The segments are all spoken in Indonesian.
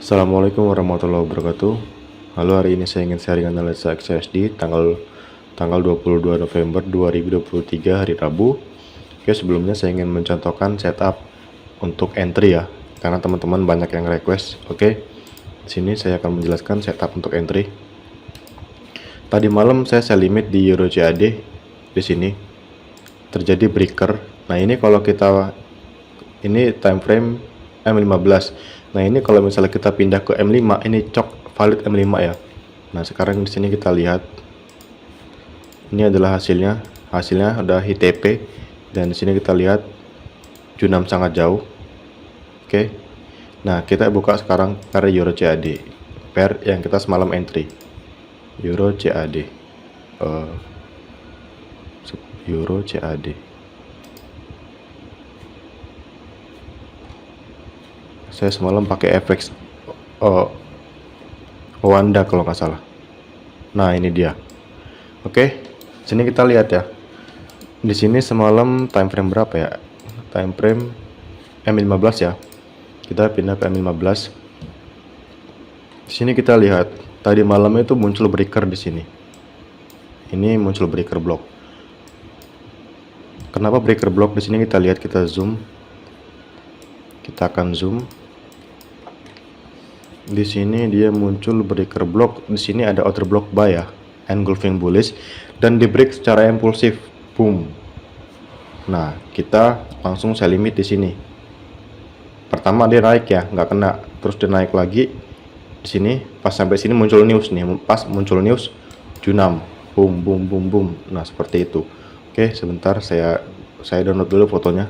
Assalamualaikum warahmatullahi wabarakatuh. Halo, hari ini saya ingin sharing analisa XASD tanggal 22 November 2023 hari Rabu. Oke, sebelumnya saya ingin mencontohkan setup untuk entry ya, karena teman-teman banyak yang request. Oke, di sini saya akan menjelaskan setup untuk entry. Tadi malam saya sell limit di Euro CAD. Di sini terjadi breaker. Nah, ini kalau kita ini time frame M15. Nah, ini kalau misalnya kita pindah ke M5, ini cok valid M5 ya. Nah, sekarang di sini kita lihat. Ini adalah hasilnya. Hasilnya ada HTP dan di sini kita lihat Q6 sangat jauh. Oke. Nah, kita buka sekarang pair Euro CAD. Pair yang kita semalam entry. Euro CAD. Euro CAD. Saya semalam pakai FX Wanda kalau nggak salah. Nah, ini dia. Oke, sini kita lihat ya. Di sini semalam time frame berapa ya? Time frame M15 ya. Kita pindah ke M15. Di sini kita lihat tadi malam itu muncul breaker di sini. Ini muncul breaker block. Kenapa breaker block di sini? Kita lihat, kita zoom. Kita akan zoom. Di sini dia muncul breaker block. Di sini ada outer block buy ya, engulfing bullish, dan di break secara impulsif, boom. Nah, kita langsung sell limit di sini. Pertama dia naik ya, nggak kena, terus dia naik lagi. Di sini pas sampai sini muncul news nih, pas muncul news Q6, boom boom boom boom. Nah, seperti itu. Oke, sebentar saya download dulu fotonya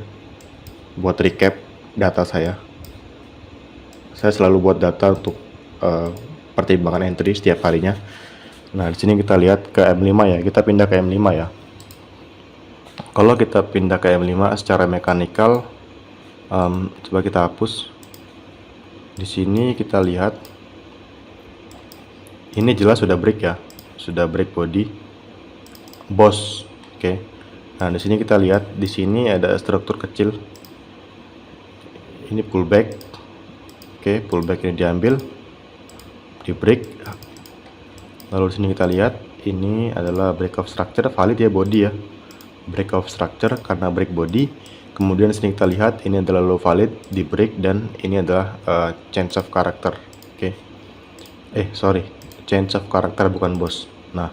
buat recap data saya. Saya selalu buat data untuk pertimbangan entry setiap harinya. Nah, di sini kita lihat ke M5 ya. Kita pindah ke M5 ya. Kalau kita pindah ke M5 secara mekanikal, coba kita hapus. Di sini kita lihat ini jelas sudah break ya. Sudah break body boss. Oke. Nah, di sini kita lihat di sini ada struktur kecil. Ini pullback. Oke, pullback ini diambil, di break. Lalu di sini kita lihat ini adalah break of structure, valid ya body ya. Break of structure karena break body. Kemudian di sini kita lihat ini adalah low valid, di break, dan ini adalah change of character. Oke. Sorry, change of character bukan bos. Nah,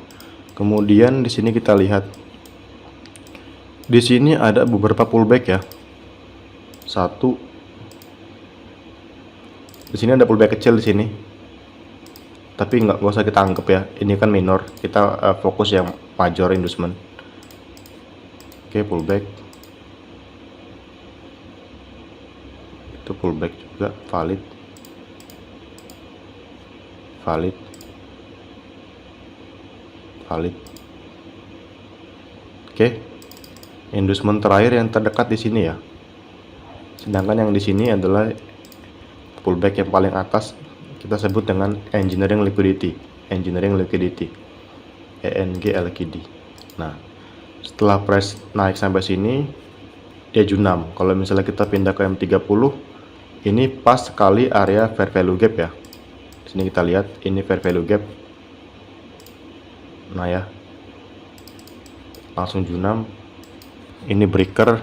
kemudian di sini kita lihat di sini ada beberapa pullback ya. Di sini ada pullback kecil di sini, tapi nggak usah kita anggap ya, ini kan minor. Kita fokus yang major inducement. Oke, pullback itu pullback juga valid. Oke, inducement terakhir yang terdekat di sini ya, sedangkan yang di sini adalah pullback yang paling atas, kita sebut dengan engineering liquidity, ENGLQD. Nah, setelah price naik sampai sini dia Q6. Kalau misalnya kita pindah ke M30, ini pas sekali area fair value gap ya. Di sini kita lihat ini fair value gap. Nah ya, langsung Q6. Ini breaker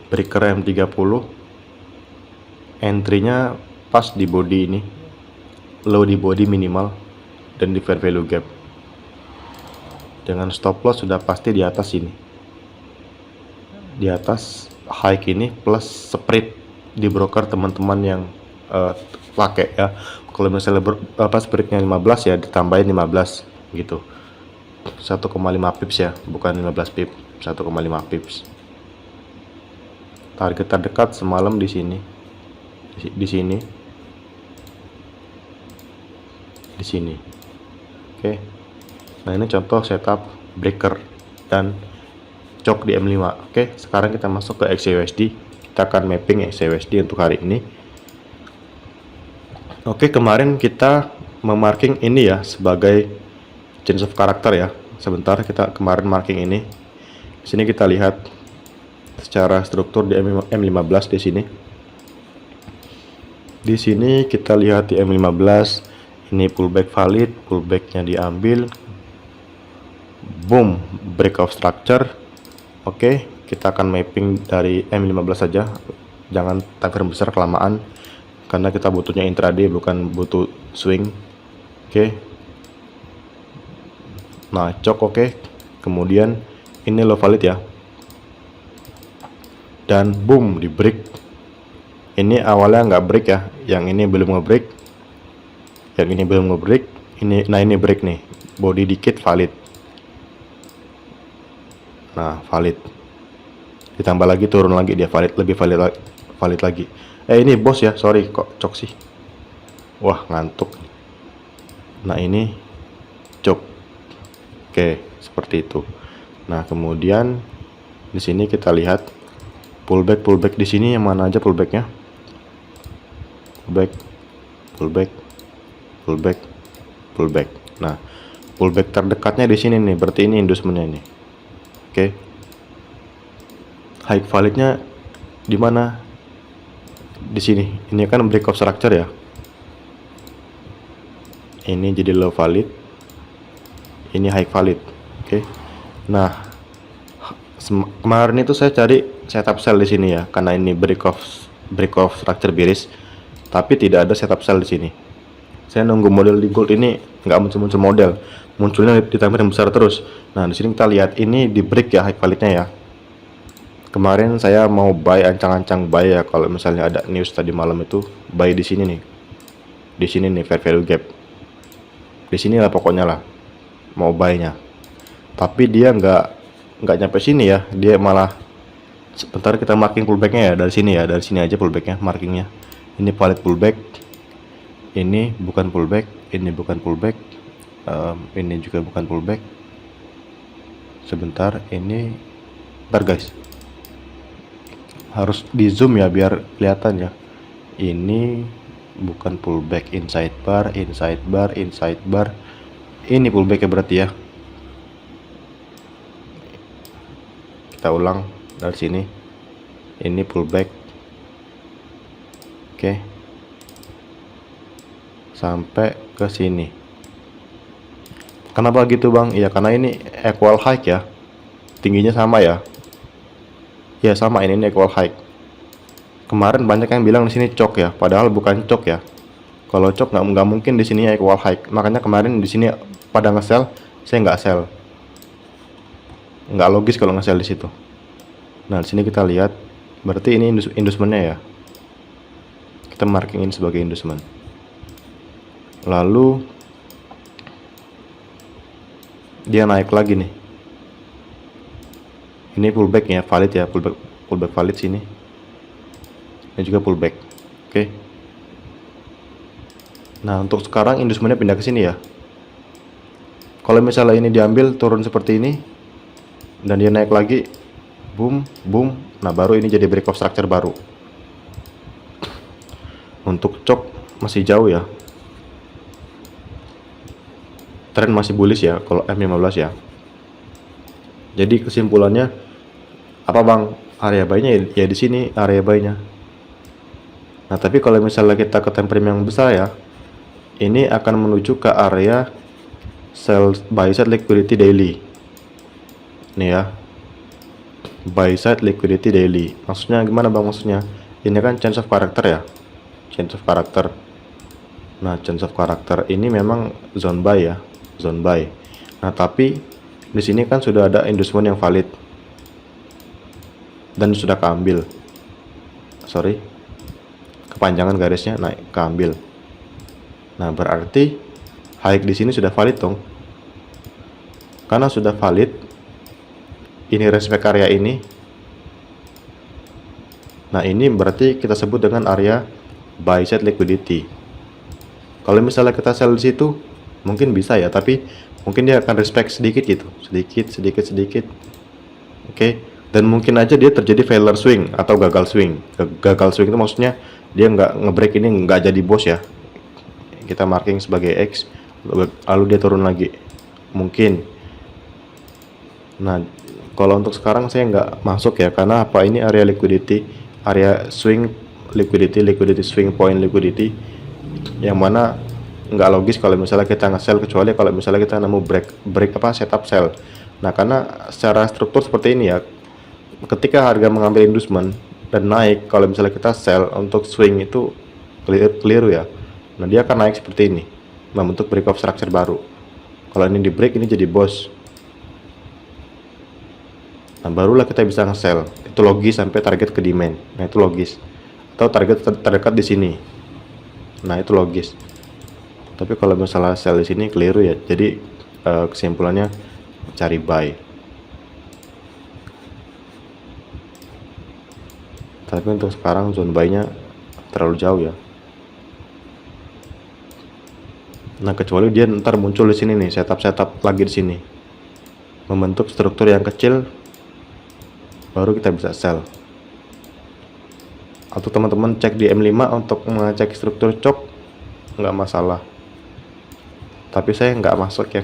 M30. Entry-nya pas di body ini, low di body minimal, dan di fair value gap. Dengan stop loss sudah pasti di atas ini, di atas high ini plus spread di broker teman-teman yang pakai ya. Kalau misalnya spreadnya 15 ya, ditambahin 15 gitu, 1,5 pips ya, bukan 15 pips, 1,5 pips. Target terdekat semalam di sini. Di sini. Oke. Nah, ini contoh setup breaker dan cok di M5. Oke, sekarang kita masuk ke XAUSD. Kita akan mapping XAUSD untuk hari ini. Oke, kemarin kita memarking ini ya sebagai change of character ya. Sebentar, kita kemarin marking ini. Di sini kita lihat secara struktur di M15 di sini. Di sini kita lihat di M15, ini pullback valid, pullbacknya diambil, boom, break of structure. Oke, kita akan mapping dari M15 saja, jangan time frame besar kelamaan, karena kita butuhnya intraday bukan butuh swing. Oke, nah cok. Oke, kemudian ini low valid ya, dan boom, di break. Ini awalnya nggak break ya, yang ini belum nge-break, yang ini belum nge-break, nah ini break nih, body dikit valid. Nah valid, ditambah lagi turun lagi dia valid, lebih valid lagi. Ini bos ya, sorry kok cok sih, wah ngantuk. Nah ini cok. Oke, seperti itu. Nah kemudian di sini kita lihat pullback di sini, yang mana aja pullbacknya, pullback. Nah pullback terdekatnya di sini nih, berarti ini inducementnya ini. Oke, high validnya di mana? Di sini. Ini kan break of structure ya, ini jadi low valid, ini high valid. Oke, nah kemarin itu saya cari setup sell di sini ya, karena ini break of structure bearish, tapi tidak ada setup sell di sini. Saya nunggu model di gold ini nggak muncul model, munculnya di time frame besar terus. Nah di sini kita lihat ini di break ya high validnya ya. Kemarin saya mau buy, ancang-ancang buy ya, kalau misalnya ada news tadi malam itu buy di sini nih, di sini nih fair value gap, di sini lah pokoknya lah mau buy-nya. Tapi dia nggak nyampe sini ya, dia malah sebentar kita marking pullbacknya ya, dari sini ya, dari sini aja pullbacknya, markingnya. Ini valid pullback, ini bukan pullback, ini bukan pullback, ini juga bukan pullback. Sebentar, ini bentar guys, harus di zoom ya biar kelihatan ya. Ini bukan pullback, inside bar. Ini pullback ya berarti ya. Kita ulang dari sini, ini pullback. Oke, sampai ke sini. Kenapa gitu bang? Ya karena ini equal high ya, tingginya sama ya. Ya sama, ini equal high. Kemarin banyak yang bilang di sini cok ya, padahal bukan cok ya. Kalau cok nggak mungkin di sini equal high. Makanya kemarin di sini pada nge-sell, saya nggak sell. Nggak logis kalau nge-sell di situ. Nah di sini kita lihat, berarti ini inducementnya ya. Kita marking ini sebagai inducement. Lalu dia naik lagi nih. Ini pullback ya, valid ya, pullback valid sini. Ini juga pullback. Oke. Nah, untuk sekarang inducementnya pindah ke sini ya. Kalau misalnya ini diambil turun seperti ini dan dia naik lagi, boom, boom. Nah, baru ini jadi break of structure baru. Untuk cok masih jauh ya. Tren masih bullish ya kalau M15 ya. Jadi kesimpulannya apa bang? Area buy-nya ya di sini area buy-nya. Nah, tapi kalau misalnya kita ke time frame yang besar ya, ini akan menuju ke area sell buy side liquidity daily. Nih ya. Buy side liquidity daily. Maksudnya gimana bang maksudnya? Ini kan change of character ya. Change of character. Nah, change of character ini memang zone buy ya, zone buy. Nah, tapi di sini kan sudah ada inducement yang valid dan sudah keambil. Sorry, kepanjangan garisnya naik keambil. Nah, berarti high di sini sudah valid dong. Karena sudah valid, ini respect area ini. Nah, ini berarti kita sebut dengan area buy side liquidity. Kalau misalnya kita sell di situ, mungkin bisa ya, tapi mungkin dia akan respect sedikit gitu, sedikit. Oke. Dan mungkin aja dia terjadi failure swing atau gagal swing. Gagal swing itu maksudnya dia nggak ngebreak, ini nggak jadi bos ya. Kita marking sebagai X, lalu dia turun lagi. Mungkin. Nah, kalau untuk sekarang saya nggak masuk ya, karena apa, ini area liquidity, area swing liquidity swing point liquidity, yang mana nggak logis kalau misalnya kita nge-sell, kecuali kalau misalnya kita nemu break setup sell. Nah, karena secara struktur seperti ini ya, ketika harga mengambil inducement dan naik, kalau misalnya kita sell untuk swing itu keliru ya. Nah, dia akan naik seperti ini, membentuk break of structure baru. Kalau ini di break, ini jadi boss. Nah, barulah kita bisa nge-sell. Itu logis sampai target ke demand. Nah, itu logis. Atau target terdekat di sini. Nah, itu logis. Tapi kalau misalnya sell di sini keliru ya. Jadi kesimpulannya cari buy. Tapi untuk sekarang zone buy-nya terlalu jauh ya. Nah, kecuali dia ntar muncul di sini nih, setup lagi di sini, membentuk struktur yang kecil, baru kita bisa sell. Atau teman-teman cek di M5 untuk mengecek struktur chop, nggak masalah. Tapi saya nggak masuk ya.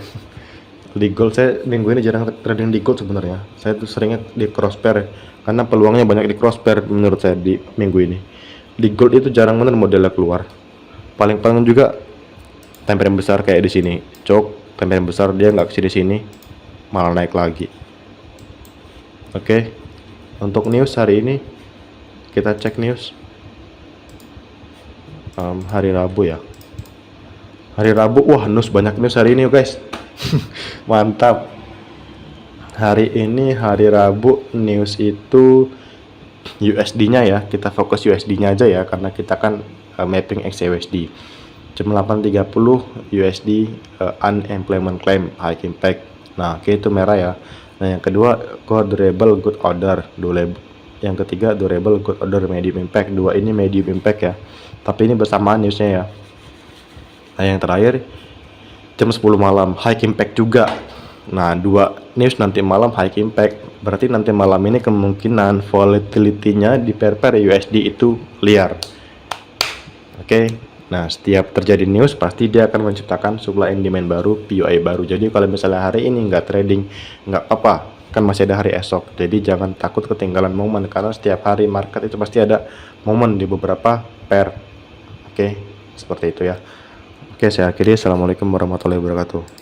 Di gold saya minggu ini jarang trading di gold sebenarnya. Saya tuh seringnya di crosspair, karena peluangnya banyak di crosspair menurut saya di minggu ini. Di gold itu jarang bener modelnya keluar. Paling juga time frame besar kayak di sini, cok, time frame besar dia nggak kesini sini, malah naik lagi. Oke, untuk news hari ini kita cek news hari Rabu ya. Hari Rabu, wah banyak news hari ini guys. Mantap. Hari ini hari Rabu news itu USD-nya ya, kita fokus USD-nya aja ya, karena kita kan mapping XAUSD. Jam 8.30 USD unemployment claim high impact. Nah, oke, itu merah ya. Nah, yang kedua core durable good order, yang ketiga durable good order medium impact. Dua ini medium impact ya, tapi ini bersamaan newsnya ya. Nah, yang terakhir jam 10 malam high impact juga. Nah, dua news nanti malam high impact, berarti nanti malam ini kemungkinan volatility-nya di pair USD itu liar. Oke. Nah, setiap terjadi news pasti dia akan menciptakan supply and demand baru, POI baru. Jadi kalau misalnya hari ini nggak trading, nggak apa-apa, kan masih ada hari esok. Jadi jangan takut ketinggalan momen, karena setiap hari market itu pasti ada momen di beberapa pair. Oke, seperti itu ya. Oke, saya akhiri. Assalamualaikum warahmatullahi wabarakatuh.